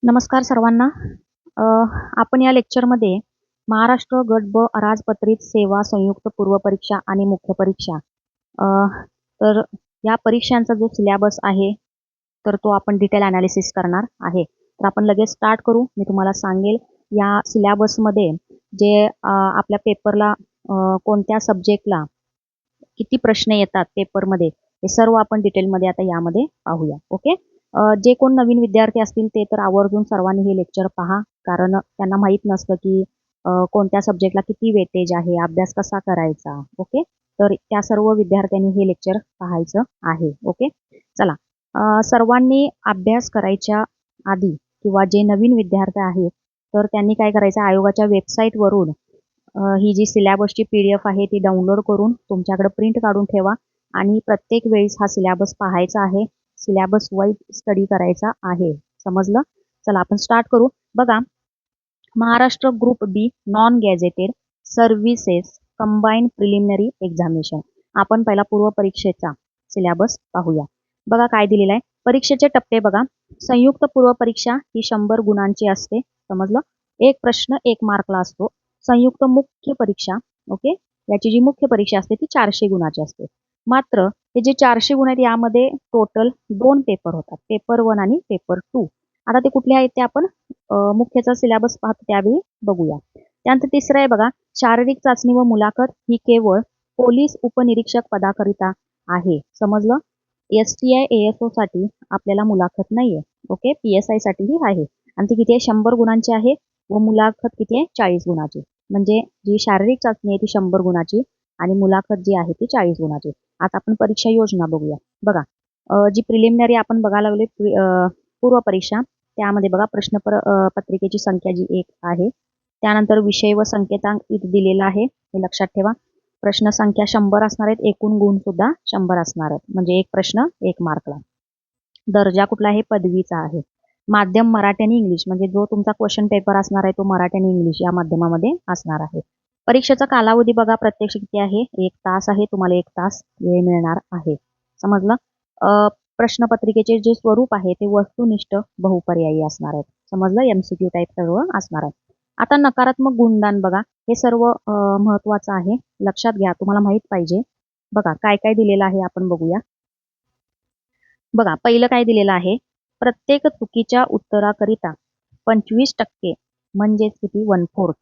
नमस्कार सर्वांना. अ, आपण या लेक्चरमध्ये महाराष्ट्र गट ब अराजपत्रित सेवा संयुक्त पूर्व परीक्षा आणि मुख्य परीक्षा अ, तर या परीक्षांचा जो सिलेबस आहे तर तो आपण डिटेल ॲनालिसिस करणार आहे. तर आपण लगेच स्टार्ट करू. मी तुम्हाला सांगेल या सिलेबसमध्ये जे आपल्या पेपरला कोणत्या सब्जेक्टला किती प्रश्न येतात पेपरमध्ये हे सर्व आपण डिटेलमध्ये आता यामध्ये पाहूया. ओके. जे कोण नवीन विद्यार्थी असतील ते तर आवर्जून सर्वांनी हे लेक्चर पहा, कारण त्यांना माहीत नसतं की कोणत्या सब्जेक्टला किती वेटेज आहे, अभ्यास कसा करायचा. ओके. तर त्या सर्व विद्यार्थ्यांनी हे लेक्चर पाहायचं आहे. ओके. चला, सर्वांनी अभ्यास करायच्या आधी किंवा जे नवीन विद्यार्थी आहेत तर त्यांनी काय करायचं, आयोगाच्या वेबसाईटवरून ही जी सिलॅबसची PDF आहे ती डाउनलोड करून तुमच्याकडे प्रिंट काढून ठेवा आणि प्रत्येक वेळेस हा सिलॅबस पाहायचा आहे. सिलॅबस वाईज स्टडी करायचा आहे. समजलं? चला आपण स्टार्ट करू. बघा, Maharashtra group B non gazetted services combine preliminary examination. आपण पहिला पूर्व परीक्षेचा सिलॅबस पाहूया. बघा काय दिलेलं आहे. परीक्षेचे टप्पे बघा. संयुक्त पूर्व परीक्षा ही 100 गुणांची असते. समजलं? एक प्रश्न 1 मार्कला असतो. संयुक्त मुख्य परीक्षा, ओके, याची जी मुख्य परीक्षा असते ती 400 गुणाची असते. मात्र हे जे 400 गुण आहेत यामध्ये टोटल 2 पेपर होतात, पेपर 1 आणि पेपर 2. आता ते कुठले आहेत ते आपण मुख्यचा सिलॅबस पाहतो त्यावेळी बघूया. त्यानंतर तिसरं आहे बघा, शारीरिक चाचणी व मुलाखत ही केवळ पोलीस उपनिरीक्षक पदाकरिता आहे. समजलं? STI ASO साठी आपल्याला मुलाखत नाहीये. ओके. PSI साठीही आहे आणि ती किती आहे, 100 गुणांची आहे व मुलाखत किती आहे, 40 गुणाची. म्हणजे जी शारीरिक चाचणी आहे ती 100 गुणाची आणि मुलाखत जी आहे ती 40 गुणाची. आता आपण परीक्षा योजना बघूया. बघा, जी प्रिलिमिनरी आपण बघायला लागले पूर्व परीक्षा, त्यामध्ये बघा पत्रिकेची संख्या जी 1 आहे. त्यानंतर विषय व संकेतांक इथे दिलेला आहे, हे लक्षात ठेवा. प्रश्न संख्या 100 असणार आहेत, एकूण गुण सुद्धा 100 असणार आहेत. म्हणजे एक प्रश्न 1 मार्कला. दर्जा कुठला आहे, पदवीचा आहे. माध्यम मराठी आणि इंग्लिश, म्हणजे जो तुमचा क्वेश्चन पेपर असणार आहे तो मराठी आणि इंग्लिश या माध्यमामध्ये असणार आहे. परीक्षेचा कालावधी बघा, प्रत्यक्ष किती आहे, 1 तास आहे. तुम्हाला 1 तास वेळ मिळणार आहे. समजलं? प्रश्नपत्रिकेचे जे स्वरूप आहे ते वस्तुनिष्ठ बहुपर्यायी असणार आहे. समजलं? MCQ टाईप सर्व असणार आहे. आता नकारात्मक गुणदान बघा, हे सर्व महत्वाचं आहे, लक्षात घ्या, तुम्हाला माहित पाहिजे. बघा काय काय दिलेलं आहे आपण बघूया. बघा, पहिलं काय दिलेलं आहे, प्रत्येक चुकीच्या उत्तराकरिता 25% म्हणजेच किती, 1/4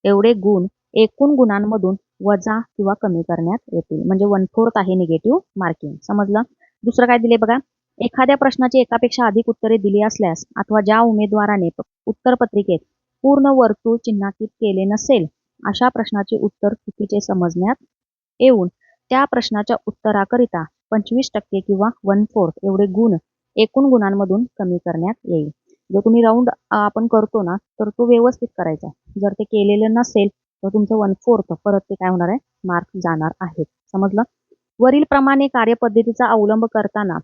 एवढे गुण एकूण गुणांमधून वजा किंवा कमी करण्यात येतील. म्हणजे 1/4 आहे निगेटिव्ह मार्किंग. समजलं? दुसरं काय दिले बघा, एखाद्या प्रश्नाची एकापेक्षा अधिक उत्तरे दिली असल्यास अथवा ज्या उमेदवाराने उत्तरपत्रिकेत पूर्ण वर्तुळ चिन्हांकित केले नसेल अशा प्रश्नाचे उत्तर चुकीचे समजण्यात येऊन त्या प्रश्नाच्या उत्तराकरिता 25% किंवा 1/4 एवढे गुण एकूण गुणांमधून कमी करण्यात येईल. जर तुम्ही राऊंड आपण करतो ना तर तो व्यवस्थित करायचा. जर ते केलेलं नसेल तर तुमचं 1/4 परत ते काय होणार आहे, मार्क जाणार आहेत. समजलं? वरील प्रमाणे कार्यपद्धतीचा अवलंब करताना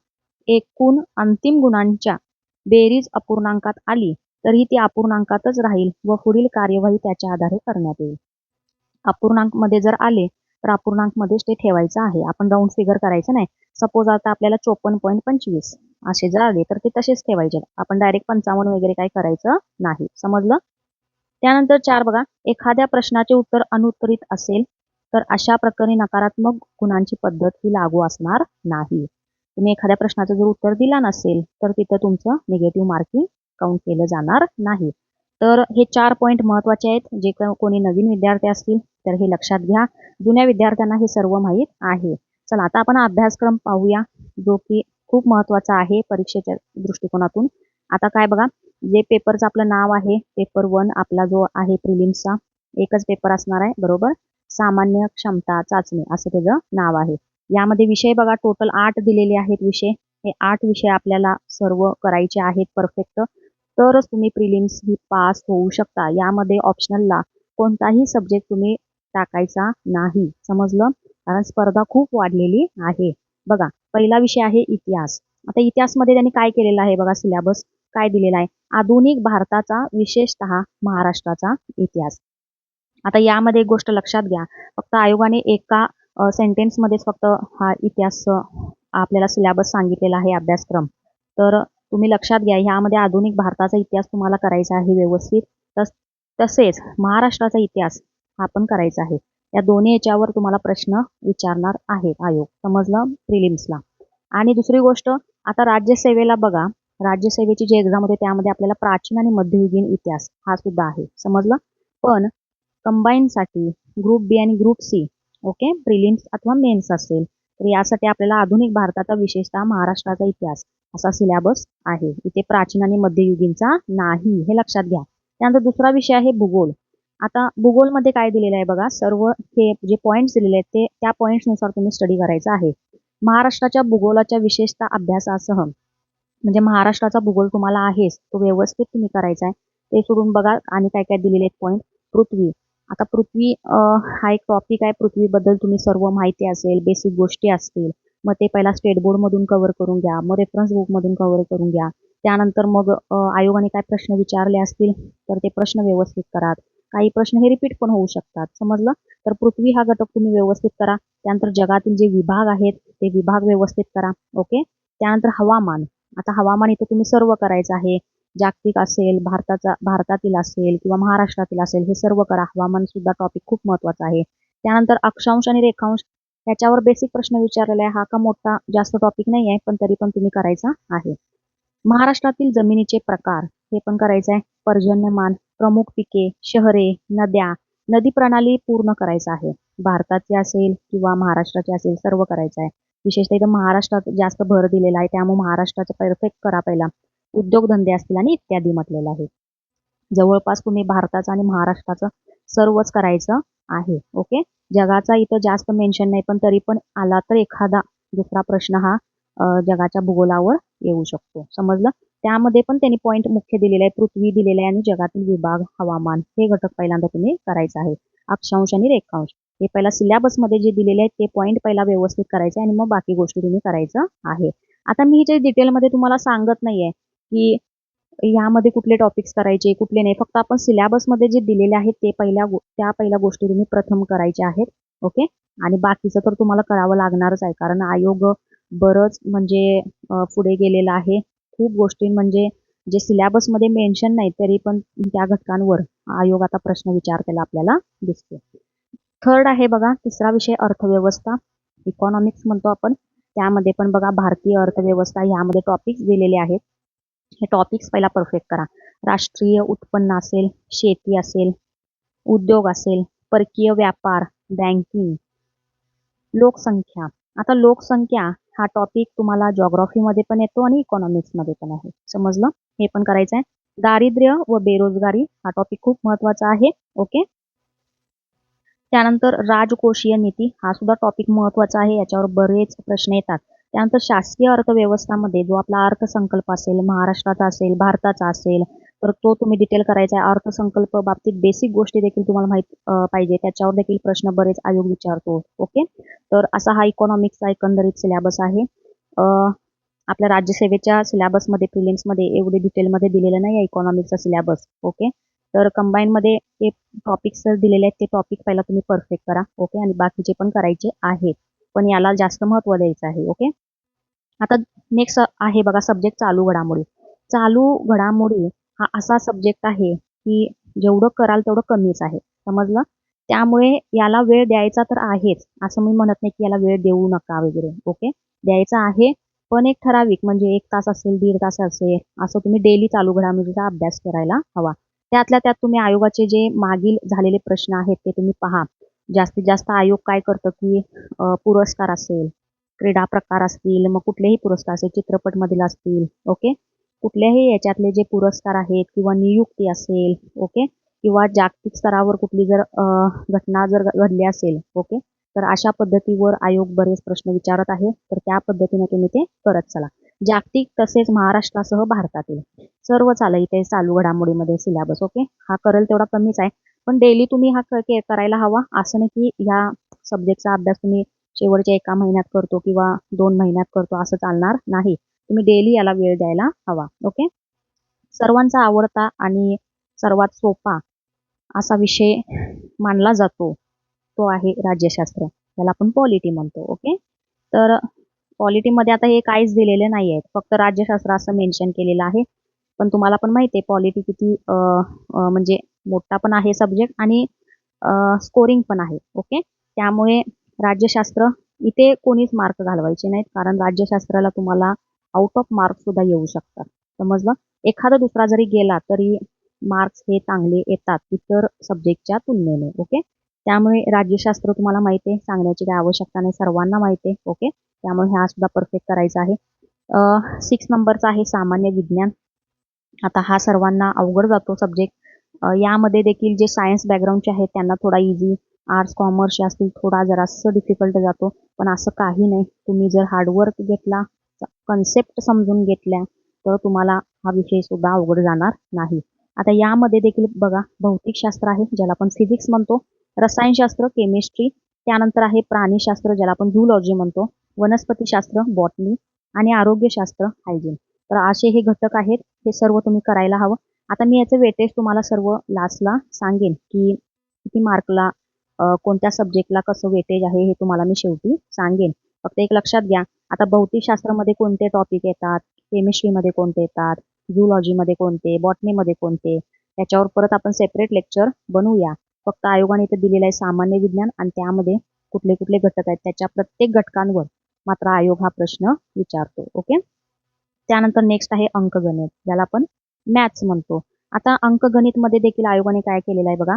एकूण अंतिम गुणांच्या बेरीज अपूर्णांकात आली तरी ती अपूर्णांकातच राहील व पुढील कार्यवाही त्याच्या आधारे करण्यात येईल. अपूर्णांकमध्ये जर आले तर अपूर्णांकमध्येच ते ठेवायचं आहे. आपण राऊंड फिगर करायचं नाही. सपोज आता आपल्याला 54.25 असे जर आले तर ते तसेच ठेवायचे. आपण डायरेक्ट 55 वगैरे काही करायचं नाही. समजलं? त्यानंतर 4 बघा, एखाद्या प्रश्नाचे उत्तर अनुत्तरित असेल तर अशा प्रकरणी नकारात्मक गुणांची पद्धत ही लागू असणार नाही. तुम्ही एखाद्या प्रश्नाचं जर उत्तर दिला नसेल तर तिथं तुमचं निगेटिव्ह मार्किंग काउंट केलं जाणार नाही. तर हे 4 पॉईंट महत्वाचे आहेत. जे कोणी नवीन विद्यार्थी असतील तर हे लक्षात घ्या. जुन्या विद्यार्थ्यांना हे सर्व माहीत आहे. चला आता आपण अभ्यासक्रम पाहूया, जो की खूप महत्वाचा आहे परीक्षेच्या दृष्टिकोनातून. आता काय बघा, जे पेपरचं आपलं नाव आहे, पेपर 1 आपला जो आहे प्रिलिम्सचा, एकच पेपर असणार आहे, बरोबर. सामान्य क्षमता चाचणी असं त्याचं नाव आहे. यामध्ये विषय बघा, टोटल 8 दिलेले आहेत विषय. हे 8 विषय आपल्याला सर्व करायचे आहेत परफेक्ट, तरच तुम्ही प्रिलिम्स ही पास होऊ शकता. यामध्ये ऑप्शनलला कोणताही सब्जेक्ट तुम्ही टाकायचा नाही. समजलं? कारण स्पर्धा खूप वाढलेली आहे. बघा, पहिला विषय आहे इतिहास. आता इतिहासमध्ये त्यांनी काय केलेलं आहे बघा, सिलॅबस काय दिलेला आहे, आधुनिक भारताचा विशेषतः महाराष्ट्राचा इतिहास. आता यामध्ये एक गोष्ट लक्षात घ्या, फक्त आयोगाने एका सेंटेन्समध्येच फक्त हा इतिहास आपल्याला सिलॅबस सांगितलेला आहे, अभ्यासक्रम. तर तुम्ही लक्षात घ्या, ह्यामध्ये आधुनिक भारताचा इतिहास तुम्हाला करायचा आहे व्यवस्थित. तसेच महाराष्ट्राचा इतिहास हा पण करायचा आहे. या दोन्ही याच्यावर तुम्हाला प्रश्न विचारणार आहेत आयोग. समजलं? प्रिलिम्सला. आणि दुसरी गोष्ट, आता राज्यसेवेला बघा, राज्यसेवेची जी एक्झाम होते त्यामध्ये आपल्याला प्राचीन आणि मध्ययुगीन इतिहास हा सुद्धा आहे. समजलं? पण कंबाईनसाठी ग्रुप बी आणि ग्रुप सी, ओके, प्रिलिम्स अथवा मेन्स असेल, तर यासाठी आपल्याला आधुनिक भारताचा विशेषतः महाराष्ट्राचा इतिहास असा सिलेबस आहे. इथे प्राचीन आणि मध्ययुगीनचा नाही, हे लक्षात घ्या. त्यानंतर दुसरा विषय आहे भूगोल. आता भूगोलमध्ये काय दिलेलं आहे बघा, सर्व हे जे पॉईंट्स दिलेले आहेत ते त्या पॉईंट्सनुसार तुम्ही स्टडी करायचं आहे. महाराष्ट्राच्या भूगोलाच्या विशेषतः अभ्यासासह, म्हणजे महाराष्ट्राचा भूगोल तुम्हाला आहेच, तो व्यवस्थित तुम्ही करायचा आहे. ते सोडून बघा आणि काय काय दिलेले आहेत पॉईंट. पृथ्वी. आता पृथ्वी हा एक टॉपिक आहे. पृथ्वीबद्दल तुम्ही सर्व माहिती असेल, बेसिक गोष्टी असतील, मग ते पहिला स्टेट बोर्डमधून कव्हर करून घ्या, मग रेफरन्स बुकमधून कव्हर करून घ्या. त्यानंतर मग आयोगाने काय प्रश्न विचारले असतील तर ते प्रश्न व्यवस्थित करा. काही प्रश्न हे रिपीट पण होऊ शकतात. समजलं? तर पृथ्वी हा घटक तुम्ही व्यवस्थित करा. त्यानंतर जगातील जे विभाग आहेत ते विभाग व्यवस्थित करा. ओके. त्यानंतर हवामान. आता हवामान इथे तुम्ही सर्व करायचं आहे. जागतिक असेल, भारतातील असेल किंवा महाराष्ट्रातील असेल, हे सर्व करा. हवामान सुद्धा टॉपिक खूप महत्वाचा आहे. त्यानंतर अक्षांश आणि रेखांश, याच्यावर बेसिक प्रश्न विचारलेला आहे. हा का मोठा जास्त टॉपिक नाही आहे, पण तरी पण तुम्ही करायचा आहे. महाराष्ट्रातील जमिनीचे प्रकार हे पण करायचं आहे. पर्जन्यमान, प्रमुख पिके, शहरे, नद्या, नदी प्रणाली पूर्ण करायचं आहे. भारताचे असेल किंवा महाराष्ट्राचे असेल, सर्व करायचं आहे. विशेषतः इथं महाराष्ट्रात जास्त भर दिलेला आहे, त्यामुळे महाराष्ट्राचं परफेक्ट करा पहिला. उद्योगधंदे असतील आणि इत्यादी म्हटलेलं आहे. जवळपास तुम्ही भारताचं आणि महाराष्ट्राचं सर्वच करायचं आहे. ओके. जगाचा इथं जास्त मेन्शन नाही, पण तरी पण आला तर एखादा दुसरा प्रश्न हा जगाच्या भूगोलावर येऊ शकतो. समजलं? त्यामध्ये पण त्यांनी पॉईंट मुख्य दिलेले आहे. पृथ्वी दिलेले आहे आणि जगातील विभाग, हवामान, हे घटक पहिल्यांदा तुम्ही करायचं आहे. अक्षांश आणि रेखांश हे पहिला सिलेबसमध्ये जे दिलेले आहेत ते पॉईंट पहिला व्यवस्थित करायचे आणि मग बाकी गोष्टी तुम्ही करायचं आहे. आता मी जे डिटेलमध्ये तुम्हाला सांगत नाहीये की यामध्ये कुठले टॉपिक्स करायचे, कुठले नाही. फक्त आपण सिलेबसमध्ये जे दिलेले आहेत ते त्या पहिल्या गोष्टी तुम्ही प्रथम करायच्या आहेत. ओके. आणि बाकीचं तर तुम्हाला करावं लागणारच आहे, कारण आयोग बरंच म्हणजे पुढे गेलेला आहे. खूप गोष्टी म्हणजे जे सिलेबसमध्ये मेन्शन नाही तरी पण त्या घटकांवर आयोग आता प्रश्न विचारतेला आपल्याला दिसतो. थर्ड आहे बघा, तिसरा विषय अर्थव्यवस्था, इकॉनॉमिक्स म्हणतो आपण. त्यामध्ये पण बघा भारतीय अर्थव्यवस्था ह्यामध्ये टॉपिक्स दिलेले आहेत. हे टॉपिक्स पहिला परफेक्ट करा. राष्ट्रीय उत्पन्न असेल, शेती असेल, उद्योग असेल, परकीय व्यापार, बँकिंग, लोकसंख्या. आता लोकसंख्या हा टॉपिक तुम्हाला जॉग्राफीमध्ये पण येतो आणि इकॉनॉमिक्समध्ये पण आहे. समजलं? हे पण करायचं आहे. दारिद्र्य व बेरोजगारी हा टॉपिक खूप महत्वाचा आहे. ओके. त्यानंतर राजकोषीय नीती हा सुद्धा टॉपिक महत्वाचा आहे. याच्यावर बरेच प्रश्न येतात. त्यानंतर शासकीय अर्थव्यवस्थामध्ये जो आपला अर्थसंकल्प असेल, महाराष्ट्राचा असेल, भारताचा असेल, तर तो तुम्ही डिटेल करायचा आहे. अर्थसंकल्प बाबतीत बेसिक गोष्टी देखील तुम्हाला माहित पाहिजे. त्याच्यावर देखील प्रश्न बरेच आयोग विचारतो. ओके. तर असा हा इकॉनॉमिक्सचा एकंदरीत सिलेबस आहे. आपल्या राज्यसेवेच्या सिलेबसमध्ये, प्रिलिम्समध्ये एवढे डिटेलमध्ये दिलेलं नाही आहे इकॉनॉमिक्सचा सिलेबस. ओके. तर कंबाईनमध्ये ते टॉपिक्स दिलेले आहेत, ते टॉपिक पहिला तुम्ही परफेक्ट करा. ओके. आणि बाकीचे पण करायचे आहेत, पण याला जास्त महत्त्व द्यायचं आहे. ओके. आता नेक्स्ट आहे बघा सब्जेक्ट चालू घडामोडी. चालू घडामोडी हा असा सब्जेक्ट आहे की जेवढं कराल तेवढं कमीच आहे. समजलं? त्यामुळे याला वेळ द्यायचा तर आहेच, असं मी म्हणत नाही की याला वेळ देऊ नका वगैरे. ओके. द्यायचा आहे, पण एक ठराविक, म्हणजे 1 तास असेल, 1.5 तास असेल, असं तुम्ही डेली चालू घडामोडीचा अभ्यास करायला हवा. त्यातल्या त्यात तुम्ही आयोगाचे जे मागील झालेले प्रश्न आहेत ते तुम्ही पहा. जास्तीत जास्त आयोग काय करतं की पुरस्कार असेल, क्रीडा प्रकार असतील, मग कुठलेही पुरस्कार असेल, चित्रपटमधील असतील, ओके, कुठल्याही याच्यातले जे पुरस्कार आहेत किंवा नियुक्ती असेल, ओके, किंवा जागतिक स्तरावर कुठली जर घटना जर घडली असेल, ओके, तर अशा पद्धतीवर आयोग बरेच प्रश्न विचारत आहे. तर त्या पद्धतीने तुम्ही ते करत चला. जागतिक तसेच महाराष्ट्रासह भारतातील सर्व इथे चालू घडामोडीमध्ये सिलेबस. ओके. हा करेल तेवढा कमीच आहे, पण डेली तुम्ही हा करायला हवा. असं नाही की ह्या सब्जेक्टचा अभ्यास तुम्ही शेवटच्या 1 महिन्यात करतो किंवा 2 महिन्यात करतो, असं चालणार नाही. तुम्ही डेली याला वेळ द्यायला हवा. ओके. सर्वांचा आवडता आणि सर्वात सोपा असा विषय मानला जातो तो आहे राज्यशास्त्र, त्याला आपण पॉलिटी म्हणतो. ओके. तर पॉलिटीमध्ये आता हे काहीच दिलेले नाही आहेत, फक्त राज्यशास्त्र असं मेन्शन केलेलं आहे. पण तुम्हाला पण माहिती आहे पॉलिटी किती म्हणजे मोठा पण आहे सब्जेक्ट आणि स्कोरिंग पण आहे. ओके, त्यामुळे राज्यशास्त्र इथे कोणीच मार्क घालवायचे नाहीत, कारण राज्यशास्त्राला तुम्हाला आउट ऑफ मार्क्स सुद्धा येऊ शकतात. समजलं? एखादा दुसरा जरी गेला तरी मार्क्स हे चांगले येतात इतर सब्जेक्टच्या तुलनेने. ओके, त्यामुळे राज्यशास्त्र तुम्हाला माहिती आहे, सांगण्याची काही आवश्यकता नाही, सर्वांना माहिती आहे. ओके, त्यामुळे हा सुद्धा परफेक्ट करायचा आहे. 6 नंबरचा आहे सामान्य विज्ञान. आता हा सर्वांना अवघड जातो सब्जेक्ट. यामध्ये देखील जे सायन्स बॅकग्राऊंडचे आहेत त्यांना थोडा इझी, आर्ट्स कॉमर्सचे असतील थोडा जरासं डिफिकल्ट जातो, पण असं काही नाही. तुम्ही जर हार्डवर्क घेतला, कन्सेप्ट समजून घेतल्या, तर तुम्हाला हा विषय सुद्धा अवघड जाणार नाही. आता यामध्ये देखील बघा, भौतिकशास्त्र आहे ज्याला आपण फिजिक्स म्हणतो, रसायनशास्त्र केमिस्ट्री, त्यानंतर आहे प्राणीशास्त्र ज्याला आपण झूलॉजी म्हणतो, वनस्पतीशास्त्र बॉटनी आणि आरोग्यशास्त्र हायजीन. तर असे हे घटक आहेत, हे सर्व तुम्ही करायला हवं. आता मी याचं वेटेज तुम्हाला सर्व लास्टला सांगेन की किती मार्कला कोणत्या सब्जेक्टला कसं वेटेज आहे हे तुम्हाला मी शेवटी सांगेन. फक्त एक लक्षात घ्या, आता भौतिकशास्त्रामध्ये कोणते टॉपिक येतात, केमिस्ट्रीमध्ये कोणते येतात, झूलॉजीमध्ये कोणते, बॉटनीमध्ये कोणते, त्याच्यावर परत आपण सेपरेट लेक्चर बनवूया. फक्त आयोगाने इथे दिलेलं आहे सामान्य विज्ञान आणि त्यामध्ये कुठले कुठले घटक आहेत त्याच्या प्रत्येक घटकांवर मात्र आयोग हा प्रश्न विचारतो. ओके, त्यानंतर नेक्स्ट आहे अंकगणित ज्याला आपण मॅथ्स म्हणतो. आता अंकगणितमध्ये देखील आयोगाने काय केलेलं आहे बघा,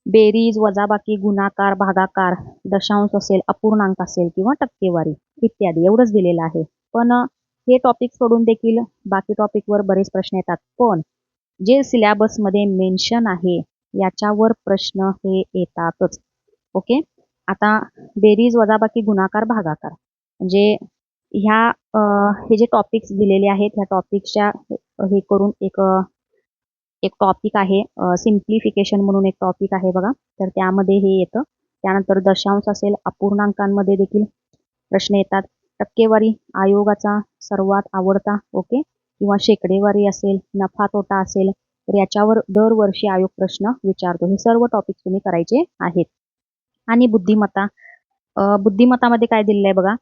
बेरीज, वजाबाकी, गुणाकार, भागाकार, दशांश असेल, अपूर्णांक असेल किंवा टक्केवारी इत्यादी एवढंच दिलेलं आहे. पण हे टॉपिक सोडून देखील बाकी टॉपिकवर बरेच प्रश्न येतात, पण जे सिलेबसमध्ये मेन्शन आहे याच्यावर प्रश्न हे येतातच. ओके, आता बेरीज, वजाबाकी, गुणाकार, भागाकार म्हणजे ह्या हे जे टॉपिक्स दिलेले आहेत ह्या टॉपिक्सच्या हे करून एक टॉपिक आहे सिम्प्लिफिकेशन म्हणून एक टॉपिक आहे बघा, तर त्यामध्ये हे येतं. त्यानंतर दशांश असेल, अपूर्णांकांमध्ये देखील प्रश्न येतात. टक्केवारी आयोगाचा सर्वात आवडता, ओके, किंवा शेकडेवारी असेल, नफा तोटा असेल, तर याच्यावर दरवर्षी आयोग प्रश्न विचारतो. हे सर्व टॉपिक तुम्ही करायचे आहेत. आणि बुद्धिमत्ता, बुद्धिमत्तामध्ये काय दिलेलं आहे बघा,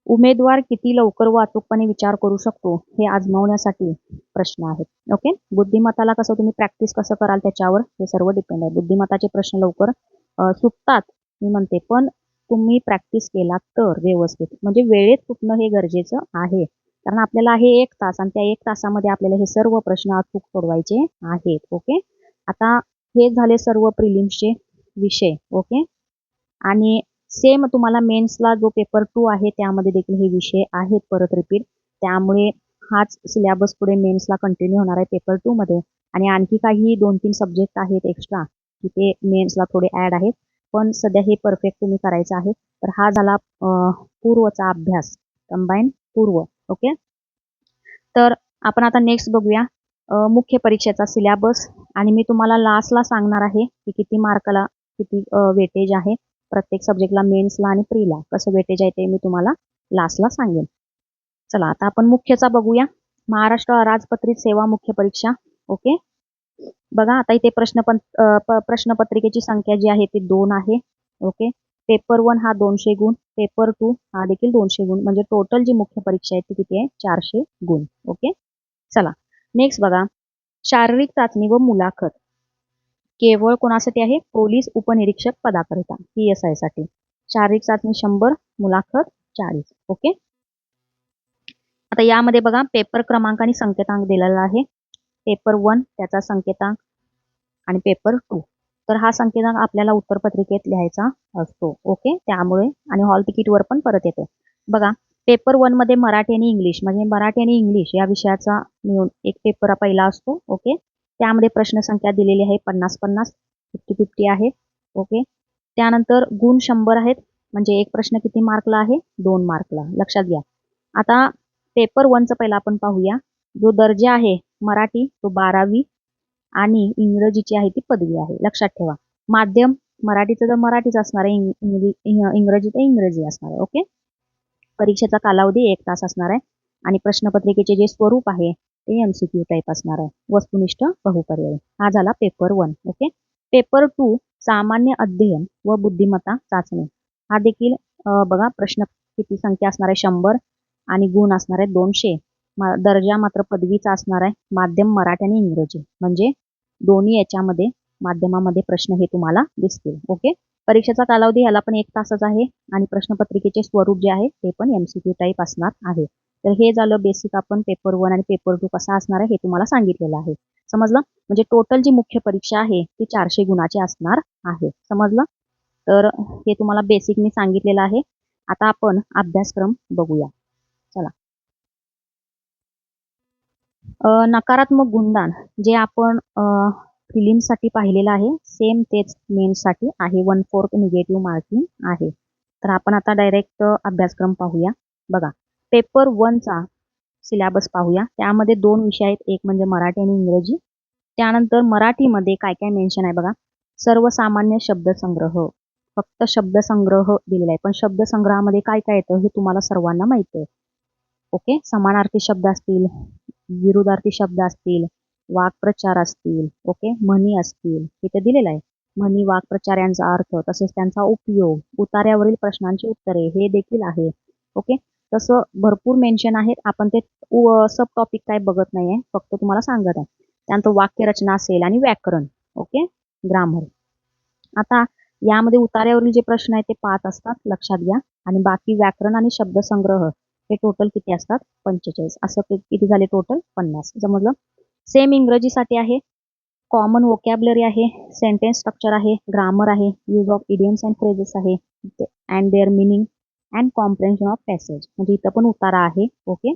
उमेदवार किती लवकर व अचूकपणे विचार करू शकतो हे आजमावण्यासाठी प्रश्न आहेत. ओके, बुद्धिमत्ताला कसं तुम्ही प्रॅक्टिस कसं कराल त्याच्यावर हे सर्व डिपेंड आहे. बुद्धिमत्ताचे प्रश्न लवकर सुटतात मी म्हणते, पण तुम्ही प्रॅक्टिस केला तर व्यवस्थित, म्हणजे वेळेत सुटणं हे गरजेचं आहे, कारण आपल्याला आहे 1 तास आणि त्या 1 तासामध्ये आपल्याला हे सर्व प्रश्न अचूक सोडवायचे आहेत. ओके, आता हे झाले सर्व प्रिलिम्सचे विषय. ओके, आणि सेम तुम्हाला मेन्सला जो पेपर 2 आहे त्यामध्ये देखील हे विषय आहेत परत रिपीट, त्यामुळे हाच सिलेबस पुढे मेन्सला कंटिन्यू होणार आहे पेपर 2 मध्ये. आणि आणखी काही 2-3 सब्जेक्ट आहेत एक्स्ट्रा की ते मेन्सला थोडे ॲड आहेत, पण सध्या हे परफेक्ट तुम्ही करायचं आहे. तर हा झाला पूर्वचा अभ्यास, कंबाईन पूर्व. ओके, तर आपण आता नेक्स्ट बघूया मुख्य परीक्षेचा सिलेबस, आणि मी तुम्हाला लास्टला सांगणार आहे की किती मार्काला किती वेटेज आहे प्रत्येक सब्जेक्टला, मेन्सला आणि प्रीला कसं वेटेज आहे ते मी तुम्हाला लास्टला सांगेन. चला आता आपण मुख्यचा बघूया. महाराष्ट्र अराजपत्रित सेवा मुख्य परीक्षा. ओके, बघा आता इथे प्रश्नपत्रिकेची संख्या जी आहे ती 2 आहे. ओके, पेपर 1 हा 200 गुण, पेपर 2 हा देखील 200 गुण, म्हणजे टोटल जी मुख्य परीक्षा आहे ती किती आहे, 400 गुण. ओके, चला नेक्स्ट बघा, शारीरिक चाचणी व मुलाखत केवळ कोणासाठी आहे, पोलीस उपनिरीक्षक पदाकरिता PSI साठी. शारीरिक चाचणी 100, मुलाखत 40. ओके, आता यामध्ये बघा पेपर क्रमांक आणि संकेतांक दिलेला आहे. पेपर 1 त्याचा संकेतांक आणि पेपर 2, तर हा संकेतांक आपल्याला उत्तरपत्रिकेत लिहायचा असतो. ओके, त्यामुळे आणि हॉल तिकीटवर पण परत येतो. बघा पेपर 1 मध्ये मराठी आणि इंग्लिश, म्हणजे मराठी आणि इंग्लिश या विषयाचा मिळून एक पेपर पहिला असतो. ओके, त्यामध्ये प्रश्नसंख्या दिलेली आहे 50-50, 50-50 आहे. ओके, त्यानंतर गुण 100 आहेत, म्हणजे एक प्रश्न किती मार्कला आहे, 2 मार्कला, लक्षात घ्या. आता पेपर 1चं पहिला आपण पाहूया. जो दर्जा आहे मराठी तो 12वी आणि इंग्रजीची आहे ती पदवी आहे, लक्षात ठेवा. माध्यम मराठीचं तर मराठीच असणार आहे, इंग्रजी तर इंग्रजी असणार आहे. ओके, परीक्षेचा कालावधी 1 तास असणार आहे आणि प्रश्नपत्रिकेचे जे स्वरूप आहे ते MCQ टाईप असणार आहे, वस्तुनिष्ठ बहुपर्यायी. हा झाला पेपर 1. ओके, पेपर 2 सामान्य अध्ययन व बुद्धिमत्ता चाचणी. हा देखील बघा प्रश्न किती संख्या असणार आहे, 100, आणि गुण असणार आहे 200. दर्जा मात्र पदवीचा असणार आहे, माध्यम मराठी आणि इंग्रजी. म्हणजे दोन्ही याच्यामध्ये माध्यमामध्ये प्रश्न हे तुम्हाला दिसतील. ओके. परीक्षेचा कालावधी ह्याला पण 1 तासच आहे आणि प्रश्नपत्रिकेचे स्वरूप जे आहे ते पण MCQ टाईप असणार आहे. तर हे झालं बेसिक. आपण पेपर 1 आणि पेपर 2 कसा असणार आहे हे तुम्हाला सांगितलेलं आहे. समजलं? म्हणजे टोटल जी मुख्य परीक्षा आहे ती 400 गुणाची असणार आहे. समजलं? तर हे तुम्हाला बेसिक मी सांगितलेलं आहे. आता आपण अभ्यासक्रम बघूया. चला. नकारात्मक गुणदान जे आपण प्रिलिम्ससाठी पाहिलेलं आहे, सेम तेच मेन्ससाठी आहे. 1/4 निगेटिव्ह मार्किंग आहे. तर आपण आता डायरेक्ट अभ्यासक्रम पाहूया. बघा, पेपर 1चा सिलेबस पाहूया. त्यामध्ये 2 विषय आहेत, एक म्हणजे मराठी आणि इंग्रजी. त्यानंतर मराठीमध्ये काय काय मेन्शन आहे बघा. सर्वसामान्य शब्दसंग्रह, फक्त शब्दसंग्रह दिलेला आहे. पण शब्दसंग्रहामध्ये काय काय येतं हे तुम्हाला सर्वांना माहिती आहे. ओके. समानार्थी शब्द असतील, विरुद्धार्थी शब्द असतील, वाक्प्रचार असतील, ओके, म्हणी असतील, इथे दिलेलं आहे. म्हणी, वाक्प्रचार यांचा अर्थ, तसेच त्यांचा उपयोग, उतार्यावरील प्रश्नांची उत्तरे हे देखील आहे. ओके. तसं भरपूर मेन्शन आहेत. आपण ते सब टॉपिक काय बघत नाहीये, फक्त तुम्हाला सांगत आहे. त्यानंतर वाक्यरचना असेल आणि व्याकरण, ओके, ग्रामर. आता यामध्ये उतार्यावरील जे प्रश्न आहेत ते 5 असतात, लक्षात घ्या. आणि बाकी व्याकरण आणि शब्दसंग्रह हे टोटल किती असतात? 45. असं किती झाले टोटल? 50. समजलं? सेम इंग्रजीसाठी आहे. कॉमन वोकॅब्युलरी आहे, सेंटेन्स स्ट्रक्चर आहे, ग्रामर आहे, use of idioms and phrases आहे, and their meaning and comprehension of passage. म्हणजे इथं पण उतारा आहे. ओके.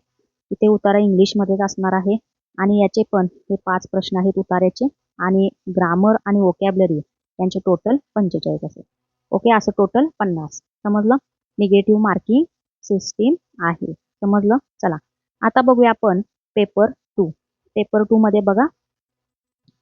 इथे उतारा इंग्लिशमध्येच असणार आहे. आणि याचे पण हे 5 प्रश्न आहेत उतार्याचे. आणि ग्रामर आणि वोकॅब्युलरी यांचे टोटल 45 असेल. ओके. असं टोटल 50. समजलं? निगेटिव्ह मार्किंग सिस्टीम आहे. समजलं? चला, आता बघूया आपण पेपर 2. पेपर 2 मध्ये बघा,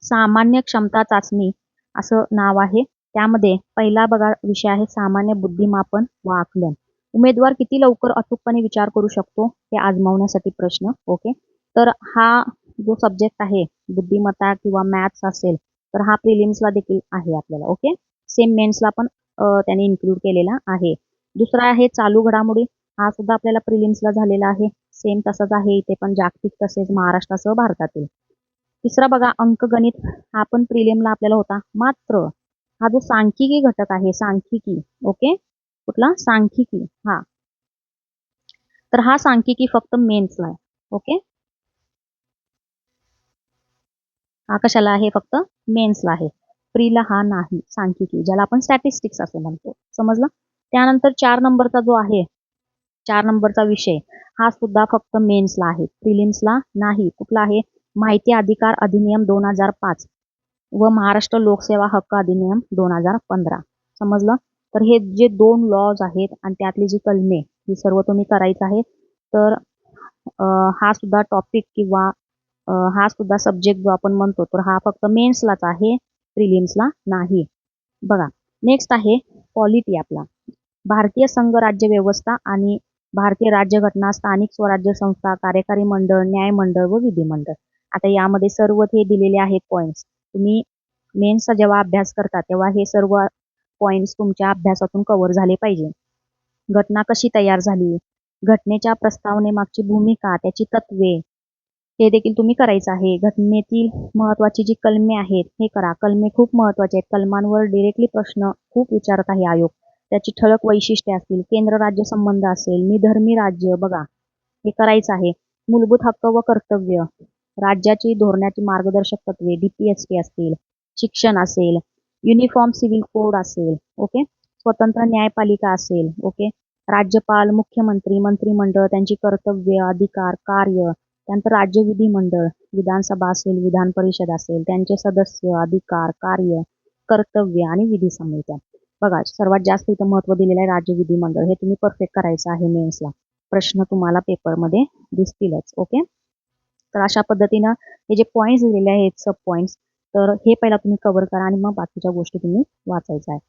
सामान्य क्षमता चाचणी असं नाव आहे. त्यामध्ये पहिला बघा विषय आहे सामान्य बुद्धिमापन व आकलन. उमेदवार किती लवकर अचूकपणे विचार करू शकतो हे आजमावण्यासाठी प्रश्न. ओके. तर हा जो सब्जेक्ट आहे बुद्धिमत्ता किंवा मॅथ्स असेल तर हा प्रिलिम्सला देखील आहे आपल्याला. ओके. सेम मेन्सला पण त्याने इन्क्लूड केलेला आहे. दुसरा आहे चालू घडामोडी. हा सुद्धा आपल्याला प्रिलिम्सला झालेला आहे. सेम तसंच आहे इथे पण, जागतिक तसेच महाराष्ट्रासह भारतातील. तिसरा बघा अंकगणित. हा पण प्रिलिमला आपल्याला होता. मात्र हा जो सांख्यिकी घटक आहे, सांख्यिकी, ओके, कुठला? सांख्यिकी. हा, तर हा सांख्यिकी फक्त मेन्सला आहे. ओके. हा कशाला आहे? फक्त मेन्सला आहे. प्रीला हा नाही. सांख्यिकी, ज्याला आपण स्टॅटिस्टिक्स असं म्हणतो. समजलं? त्यानंतर 4 नंबरचा जो आहे, 4 नंबरचा विषय हा सुद्धा फक्त मेन्सला आहे, प्रिलिम्सला नाही. कुठला आहे? माहिती अधिकार अधिनियम 2005 व महाराष्ट्र लोकसेवा हक्क अधिनियम 2015. समजलं? तर हे जे 2 लॉज आहेत आणि त्यातली जी कलमे ही सर्व तुम्ही करायचं आहे. तर हा सुद्धा टॉपिक किंवा हा सुद्धा सब्जेक्ट जो आपण म्हणतो तर हा फक्त मेन्सलाच आहे, प्रिलिम्सला नाही. बघा, नेक्स्ट आहे पॉलिटी आपला. भारतीय संघ राज्य व्यवस्था आणि भारतीय राज्यघटना, स्थानिक स्वराज्य संस्था, कार्यकारी मंडळ, न्यायमंडळ व विधिमंडळ. आता यामध्ये सर्व हे दिलेले आहेत पॉईंट्स. तुम्ही मेन्सचा जेव्हा अभ्यास करता तेव्हा हे सर्व पॉईंट्स तुमच्या अभ्यासातून कव्हर झाले पाहिजे. घटना कशी तयार झाली, घटनेच्या प्रस्तावनेमागची भूमिका, त्याची तत्वे, हे देखील तुम्ही करायचं आहे. घटनेतील महत्वाची जी कलमे आहेत हे करा. कलमे खूप महत्वाचे आहेत. कलमांवर डिरेक्टली प्रश्न खूप विचारत आहे आयोग. त्याची ठळक वैशिष्ट्ये असतील, केंद्र राज्य संबंध असेल, निधर्मी राज्य, बघा हे करायचं आहे. मूलभूत हक्क व कर्तव्य, राज्याची धोरणाची मार्गदर्शक तत्वे, DPST असतील, शिक्षण असेल, युनिफॉर्म सिव्हिल कोड असेल, ओके, स्वतंत्र न्यायपालिका असेल, ओके, राज्यपाल, मुख्यमंत्री, मंत्रिमंडळ, त्यांची कर्तव्य, अधिकार, कार्य, त्यानंतर राज्य विधिमंडळ, विधानसभा असेल, विधान परिषद असेल, त्यांचे सदस्य, अधिकार, कार्य, कर्तव्य आणि विधी समित्या. बघा, सर्वात जास्त इथं महत्व दिलेलं आहे राज्य विधिमंडळ. हे तुम्ही परफेक्ट करायचं आहे मेन्सला. प्रश्न तुम्हाला पेपरमध्ये दिसतीलच. ओके. तर अशा पद्धतीनं हे जे पॉईंट्स दिलेले आहेत सब पॉईंट्स, तर हे पहिला तुम्ही कव्हर करा आणि मग बाकीच्या गोष्टी तुम्ही वाचायच्या आहे.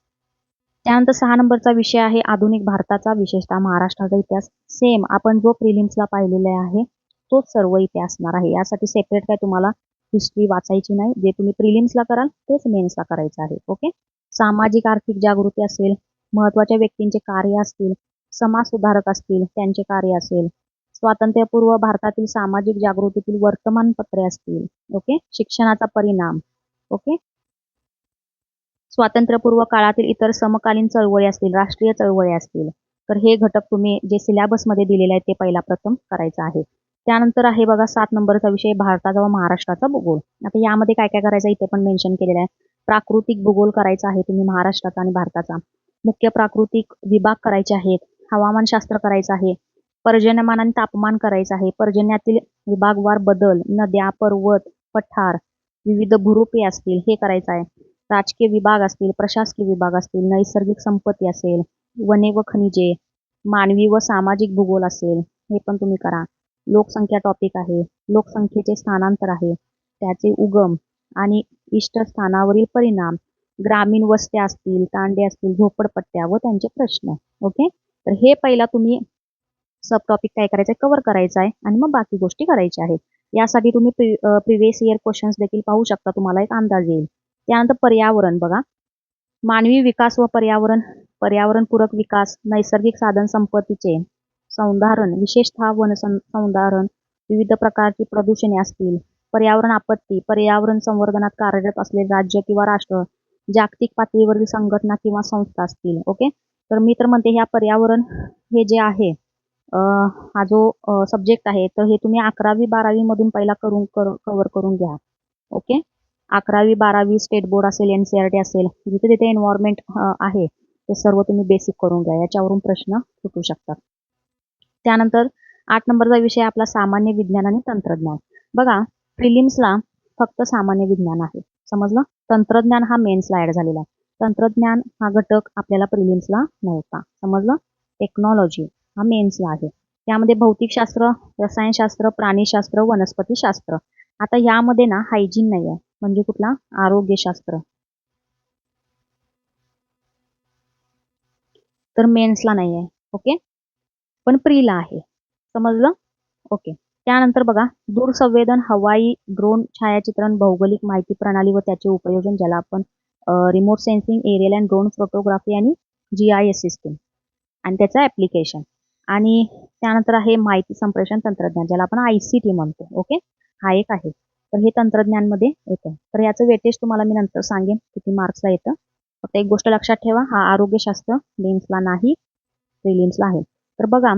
त्यानंतर 6 नंबरचा विषय आहे आधुनिक भारताचा, विशेषतः महाराष्ट्राचा इतिहास. सेम आपण जो प्रिलिम्सला पाहिलेला आहे तोच सर्व इथे असणार आहे. यासाठी सेपरेट काय तुम्हाला हिस्ट्री वाचायची नाही. जे तुम्ही प्रिलिम्सला कराल तेच मेन्सला करायचं आहे. ओके. सामाजिक आर्थिक जागृती असेल, महत्वाच्या व्यक्तींचे कार्य असतील, समाज सुधारक असतील त्यांचे कार्य असेल, स्वातंत्र्यपूर्व भारतातील सामाजिक जागृतीतील वर्तमानपत्रे असतील. ओके. शिक्षणाचा परिणाम. ओके. स्वातंत्र्यपूर्व काळातील इतर समकालीन चळवळी असतील, राष्ट्रीय चळवळी असतील. तर हे घटक तुम्ही जे सिलेबसमध्ये दिलेले आहेत ते पहिला प्रथम करायचं आहे. त्यानंतर आहे बघा 7 नंबरचा विषय भारताचा व महाराष्ट्राचा भूगोल. आता यामध्ये काय काय करायचं इथे पण मेन्शन केलेलं आहे. प्राकृतिक भूगोल करायचा आहे तुम्ही महाराष्ट्राचा आणि भारताचा. मुख्य प्राकृतिक विभाग करायचे आहेत. हवामानशास्त्र करायचं आहे. पर्जन्यमान आणि तापमान करायचं आहे. पर्जन्यातील विभागवार बदल, नद्या, पर्वत, पठार, विविध भूरूपे असतील हे करायचं आहे. राजकीय विभाग असतील, प्रशासकीय विभाग असतील, नैसर्गिक संपत्ती असेल, वने व खनिजे, मानवी व सामाजिक भूगोल असेल, हे पण तुम्ही करा. लोकसंख्या टॉपिक आहे. लोकसंख्येचे स्थानांतर आहे. त्याचे उगम आणि इष्ट स्थानावरील परिणाम, ग्रामीण वस्त्या असतील, तांडे असतील, झोपडपट्ट्या व त्यांचे प्रश्न. ओके. तर हे पहिला तुम्ही सब टॉपिक काय करायचं आहे, कव्हर करायचं आहे आणि मग बाकी गोष्टी करायच्या आहेत. यासाठी तुम्ही प्रिव्हियस इयर क्वेश्चन्स देखील पाहू शकता, तुम्हाला एक अंदाज येईल. त्यानंतर पर्यावरण बघा. मानवी विकास व पर्यावरण, पर्यावरणपूरक विकास, नैसर्गिक साधन संपत्तीचे सौंधारण, विशेषतः सौंधारण, विविध प्रकारची प्रदूषणे असतील, पर्यावरण आपत्ती, पर्यावरण संवर्धनात कार्यरत असलेले राज्य किंवा राष्ट्र, जागतिक पातळीवरील संघटना किंवा संस्था असतील. ओके. तर मी तर म्हणते ह्या पर्यावरण हे जे आहे हा जो सब्जेक्ट आहे तर हे तुम्ही 11वी-12वी मधून पहिला कव्हर करून घ्या. ओके. 11वी-12वी स्टेट बोर्ड असेल, NCERT असेल, जिथे तिथे एन्व्हायरमेंट आहे ते सर्व तुम्ही बेसिक करून घ्या. याच्यावरून प्रश्न सुटू शकतात. त्यानंतर 8 नंबरचा विषय आपला सामान्य विज्ञान आणि तंत्रज्ञान. बघा प्रिलिम्सला फक्त सामान्य विज्ञान आहे. समजलं? तंत्रज्ञान हा मेन्सला ऍड झालेला आहे. तंत्रज्ञान हा घटक आपल्याला प्रिलिम्सला नव्हता. समजलं? टेक्नॉलॉजी हा मेन्सला आहे. त्यामध्ये भौतिकशास्त्र, रसायनशास्त्र, प्राणीशास्त्र, वनस्पतीशास्त्र. आता यामध्ये ना हायजीन नाही आहे. म्हणजे कुठला? आरोग्यशास्त्र. तर मेन्सला नाही आहे. ओके. पण प्रीला आहे. समजलं? ओके. त्यानंतर बघा दूरसंवेदन, हवाई, ड्रोन, छायाचित्रण, भौगोलिक माहिती प्रणाली व त्याचे उपयोजन, ज्याला आपण remote sensing, aerial and drone photography आणि GIS सिस्टीम आणि त्याचं ऍप्लिकेशन. आणि त्यानंतर आहे माहिती संप्रेषण तंत्रज्ञान, ज्याला आपण ICT म्हणतो. ओके. हा एक आहे. तर हे तंत्रज्ञानमध्ये येतं. तर याचं वेटेज तुम्हाला मी नंतर सांगेन किती मार्क्सला येतं. फक्त एक गोष्ट लक्षात ठेवा, हा आरोग्यशास्त्र मेन्सला नाही, प्रिलिम्सला आहे. तर बघा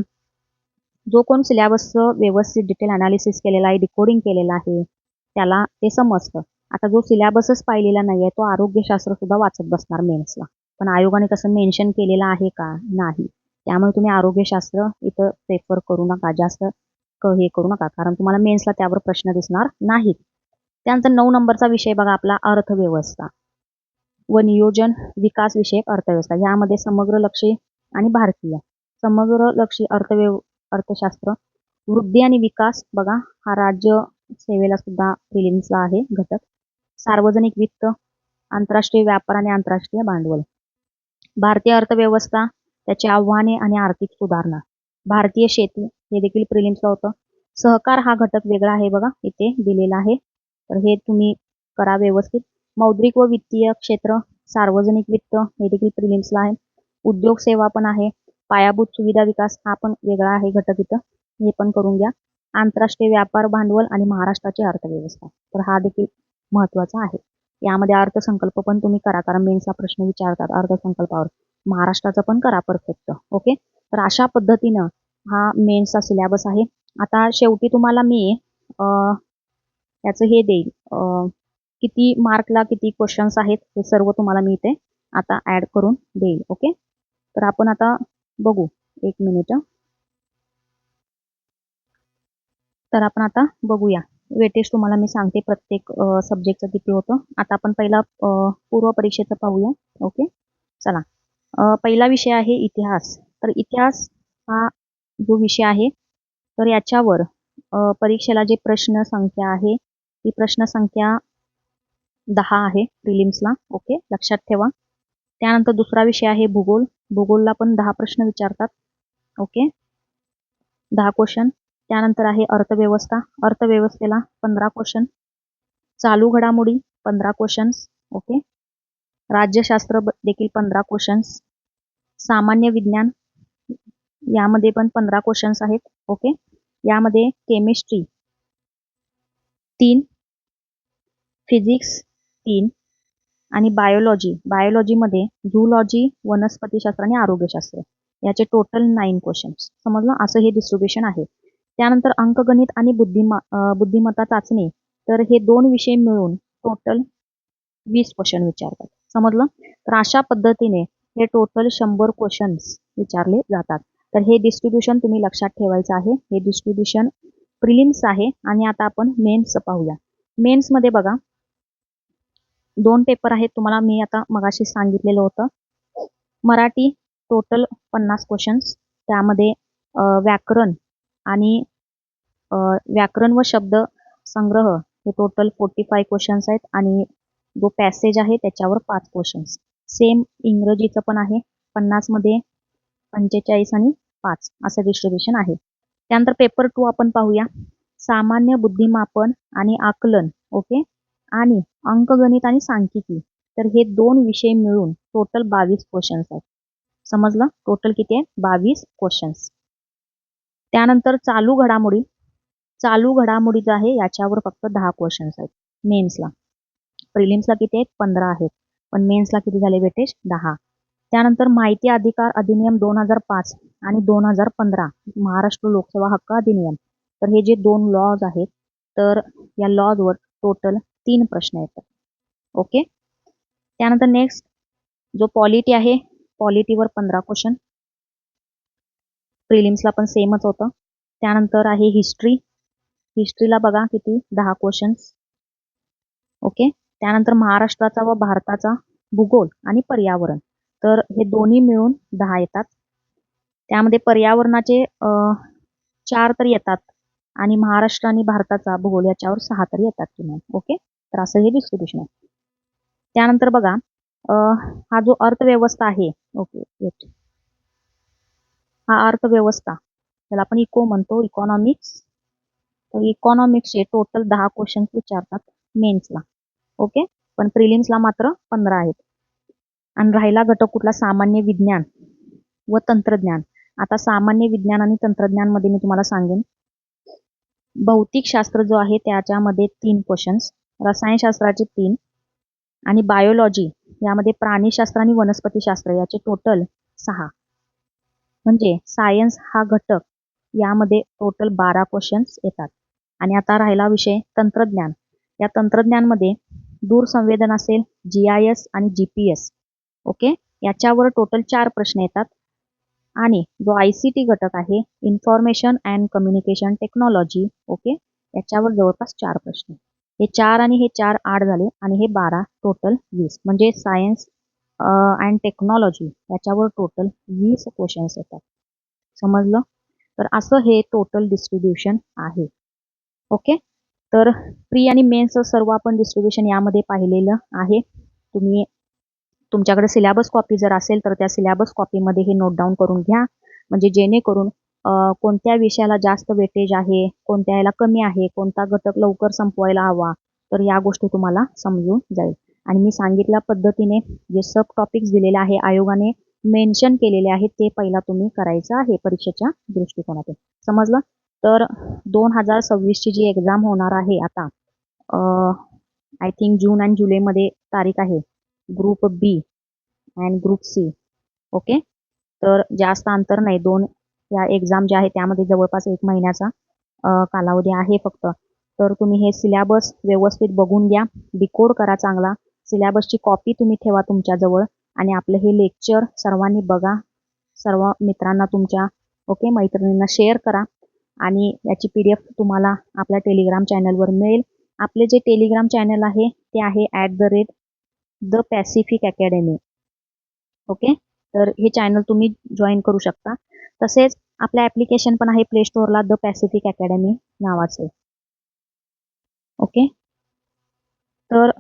जो कोण सिलेबसचं व्यवस्थित डिटेल अनालिसिस केलेला आहे, डिकोडिंग केलेलं आहे, त्याला ते समजतं. आता जो सिलेबसच पाहिलेला नाही आहे तो आरोग्यशास्त्र सुद्धा वाचत बसणार मेन्सला. पण आयोगाने कसं मेन्शन केलेलं आहे का? नाही. त्यामुळे तुम्ही आरोग्यशास्त्र इथं प्रेफर करू नका, जास्त हे करू नका, कारण तुम्हाला मेन्सला त्यावर प्रश्न दिसणार नाहीत. त्यानंतर 9 नंबरचा विषय बघा आपला अर्थव्यवस्था व नियोजन विकास विषयक अर्थव्यवस्था. यामध्ये समग्र लक्षी आणि भारतीय. समग्र लक्षी अर्थशास्त्र, वृद्धी आणि विकास बघा हा राज्य सेवेला सुद्धा प्रिलिम्सला आहे घटक. सार्वजनिक वित्त, आंतरराष्ट्रीय व्यापार आणि आंतरराष्ट्रीय भांडवल, भारतीय अर्थव्यवस्था, त्याची आव्हाने आणि आर्थिक सुधारणा, भारतीय शेती हे देखील प्रिलिम्सला होतं. सहकार हा घटक वेगळा आहे बघा, इथे दिलेला आहे. तर हे तुम्ही करा व्यवस्थित. मौद्रिक व वित्तीय क्षेत्र, सार्वजनिक वित्त हे देखील प्रिलिम्सला आहे. उद्योग सेवा पण आहे. पायाभूत सुविधा विकास हा पण वेगळा आहे घटक इथं, हे पण करून घ्या. आंतरराष्ट्रीय व्यापार भांडवल आणि महाराष्ट्राची अर्थव्यवस्था, तर हा देखील महत्वाचा आहे. यामध्ये अर्थसंकल्प पण तुम्ही करा, कारण मेन्सचा प्रश्न विचारतात अर्थसंकल्पावर. महाराष्ट्राचं पण करा परफेक्ट. ओके. तर अशा पद्धतीनं हा मेन्सचा सिलेबस आहे. आता शेवटी तुम्हाला मी याचं हे देईल, किती मार्कला किती क्वेश्चन्स आहेत हे सर्व तुम्हाला मी इथे आता ऍड करून देईल. ओके. तर आपण आता बघू, एक मिनिट. तर आपण आता बघूया वेटेज तुम्हाला मी सांगते प्रत्येक सब्जेक्टचं किती होतं. आता आपण पहिला पूर्व परीक्षेचं पाहूया. ओके. चला. पहिला विषय आहे इतिहास. तर इतिहास हा जो विषय आहे तर याच्यावर परीक्षेला जे प्रश्न संख्या आहे ती प्रश्न संख्या 10 आहे प्रिलिम्सला. ओके. लक्षात ठेवा. त्यानंतर दुसरा विषय आहे भूगोल. भूगोलला पण 10 प्रश्न विचारतात. ओके. 10 क्वेश्चन. त्यानंतर आहे अर्थव्यवस्था. अर्थव्यवस्थेला 15 क्वेश्चन. चालू घडामोडी 15 क्वेश्चन्स. ओके. राज्यशास्त्र देखील 15 क्वेश्चन्स. सामान्य विज्ञान यामध्ये पण 15 क्वेश्चन्स आहेत. ओके. यामध्ये केमिस्ट्री 3, फिजिक्स 3 आणि बायोलॉजीमध्ये झूलॉजी, वनस्पतीशास्त्र आणि आरोग्यशास्त्र याचे टोटल 9 क्वेश्चन्स. समजलं? असं हे डिस्ट्रीब्युशन आहे. त्यानंतर अंकगणित आणि बुद्धिमत्ता चाचणी, तर हे 2 विषय मिळून टोटल 20 क्वेश्चन विचारतात. समजलं? तर अशा पद्धतीने हे टोटल 100 क्वेश्चन्स विचारले जातात. तर हे डिस्ट्रीब्युशन तुम्ही लक्षात ठेवायचं आहे. हे डिस्ट्रीब्युशन प्रिलिम्स आहे. आणि आता आपण मेन्स पाहूया. मेन्समध्ये बघा 2 पेपर आहेत. तुम्हाला मी आता मगाशी सांगितलेलं होतं. मराठी टोटल 50 क्वेश्चन्स, त्यामध्ये व्याकरण आणि व्याकरण व शब्द संग्रह हे टोटल 45 क्वेश्चन्स आहेत आणि जो पॅसेज आहे त्याच्यावर 5 क्वेश्चन्स. सेम इंग्रजीचं पण आहे. 50 मध्ये 45 आणि 5 असं डिस्ट्रीब्युशन आहे. त्यानंतर पेपर 2 आपण पाहूया. सामान्य बुद्धिमापन आणि आकलन, ओके, आणि अंकगणित आणि सांख्यिकी, तर हे 2 विषय मिळून टोटल 22 क्वेश्चन्स आहेत. समजलं? टोटल किती आहे? 22 क्वेश्चन्स. त्यानंतर चालू घडामोडी जो आहे याच्यावर फक्त 10 क्वेश्चन्स आहेत मेन्सला. प्रिलिम्सला किती आहेत? 15 आहेत. पण मेन्सला किती झाले वेटेज? 10. त्यानंतर माहिती अधिकार अधिनियम 2005 आणि 2015 महाराष्ट्र लोकसेवा हक्क अधिनियम, तर हे जे 2 लॉज आहेत, तर या लॉजवर टोटल 3 प्रश्न येतात. ओके. त्यानंतर नेक्स्ट जो पॉलिटी आहे, पॉलिटीवर 15 क्वेश्चन, प्रिलिम्सला पण सेमच होतं. त्यानंतर आहे हिस्ट्रीला बघा किती? 10 क्वेश्चन्स. ओके. त्यानंतर महाराष्ट्राचा व भारताचा भूगोल आणि पर्यावरण, तर हे दोन्ही मिळून 10 येतात. त्यामध्ये पर्यावरणाचे 4 तर येतात आणि महाराष्ट्र आणि भारताचा भूगोल याच्यावर 6 तरी येतात किमान. ओके. तर असं हे डिस्ट्रीब्युशन आहे. त्यानंतर बघा हा जो अर्थव्यवस्था आहे, ओके, हा अर्थव्यवस्था, त्याला आपण इको म्हणतो, इकॉनॉमिक्स. तर इकॉनॉमिक्सचे टोटल 10 क्वेश्चन्स विचारतात मेन्सला. ओके. पण प्रिलिम्सला मात्र 15 आहेत. आणि राहिला घटक कुठला? सामान्य विज्ञान व तंत्रज्ञान. आता सामान्य विज्ञान आणि तंत्रज्ञानमध्ये मी तुम्हाला सांगेन, भौतिकशास्त्र जो आहे त्याच्यामध्ये 3 क्वेश्चन्स, रसायनशास्त्राचे 3 आणि बायोलॉजी यामध्ये प्राणीशास्त्र आणि वनस्पतीशास्त्र याचे टोटल 6. म्हणजे सायन्स हा घटक यामध्ये टोटल 12 क्वेश्चन्स येतात. आणि आता राहिला विषय तंत्रज्ञान. या तंत्रज्ञानमध्ये दूरसंवेदन असेल, GIS आणि GPS, ओके, याच्यावर टोटल 4 प्रश्न येतात. आणि जो ICT घटक आहे, information and communication technology, okay, याच्यावर जवळपास 4 प्रश्न. हे 4 आणि हे 4 8 झाले आणि हे 12, टोटल 20. म्हणजे सायन्स अँड टेक्नॉलॉजी याच्यावर टोटल 20 क्वेश्चन्स येतात. समजलं? तर असं हे टोटल डिस्ट्रीब्युशन आहे. ओके. तर प्री आणि मेन्स सर्व आपण डिस्ट्रीब्युशन यामध्ये पाहिलेलं आहे. तुम्ही तुमच्याकडे सिलेबस कॉपी जर असेल तर त्या सिलेबस कॉपीमध्ये हे नोट डाऊन करून घ्या, म्हणजे जेणेकरून कोणत्या विषयाला जास्त वेटेज आहे, कोणत्या याला कमी आहे, कोणता घटक लवकर संपवायला हवा, तर या गोष्टी तुम्हाला समजून जाईल. आणि मी सांगितल्या पद्धतीने जे सब टॉपिक्स दिलेले आहे, आयोगाने मेन्शन केलेले आहेत, ते पहिला तुम्ही करायचं आहे परीक्षेच्या दृष्टिकोनातून. समजलं? तर 2026ची जी एक्झाम होणार आहे आता, आय थिंक जून आणि जुलैमध्ये तारीख आहे, group B and group C. Okay. तर जास्त अंतर नाही, 2 या एक्झाम ज्या आहेत त्यामध्ये जवळपास 1 महिन्याचा कालावधी आहे फक्त. तर तुम्ही हे सिलेबस व्यवस्थित बघून घ्या, डिकोड करा चांगला. सिलेबसची कॉपी तुम्ही ठेवा तुमच्याजवळ आणि आपलं हे लेक्चर सर्वांनी बघा, सर्व मित्रांना तुमच्या, ओके, मैत्रिणींना शेअर करा. आणि याची PDF तुम्हाला आपल्या टेलिग्राम चॅनलवर मिळेल. आपले जे टेलिग्राम चॅनल आहे ते आहे @The Pacific Academy. ओके. तर हे चॅनल तुम्ही जॉईन करू शकता. तसेच आपलं ॲप्लिकेशन पण आहे प्ले स्टोअरला, द पॅसिफिक अकॅडमी नावाचे. ओके. तर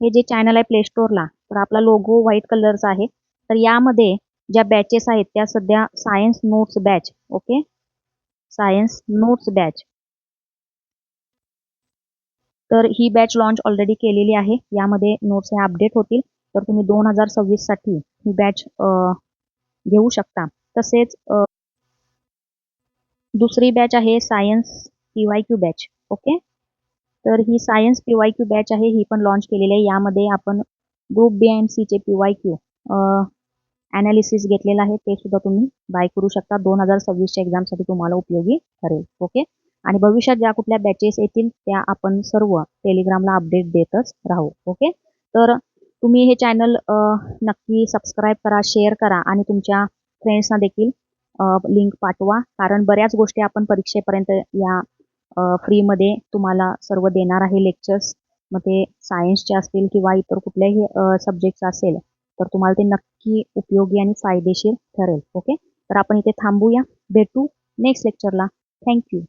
हे जे चॅनल आहे प्ले स्टोअरला, तर आपला लोगो व्हाईट कलरचा आहे. तर यामध्ये ज्या बॅचेस आहेत त्या सध्या science notes batch, okay, science notes batch, तर ही बॅच लॉन्च ऑलरेडी केलेली आहे. यामध्ये नोट्स हे अपडेट होतील. तर तुम्ही 2026 साठी ही बॅच घेऊ शकता. तसेच दुसरी बॅच आहे सायन्स PYQ बॅच. ओके, तर ही सायन्स PYQ बॅच आहे, ही पण लॉन्च केलेली आहे. यामध्ये आपण ग्रुप बी आणि सीचे PYQ ॲनालिसिस घेतलेलं आहे, ते सुद्धा तुम्ही बाय करू शकता. 2026च्या एक्झामसाठी तुम्हाला उपयोगी ठरेल. ओके, आणि भविष्यात ज्या कुठल्या बॅचेस येतील त्या आपण सर्व टेलिग्रामला अपडेट देतच राहू. ओके, तर तुम्ही हे चॅनल नक्की सबस्क्राईब करा, शेअर करा आणि तुमच्या फ्रेंड्सना देखील लिंक पाठवा, कारण बऱ्याच गोष्टी आपण परीक्षेपर्यंत या फ्रीमध्ये तुम्हाला सर्व देणार आहे लेक्चर्स. मग ते सायन्सचे असतील किंवा इतर कुठल्याही सब्जेक्ट्स असेल तर तुम्हाला ते नक्की उपयोगी आणि फायदेशीर ठरेल. ओके, तर आपण इथे थांबूया, भेटू नेक्स्ट लेक्चरला. थँक्यू.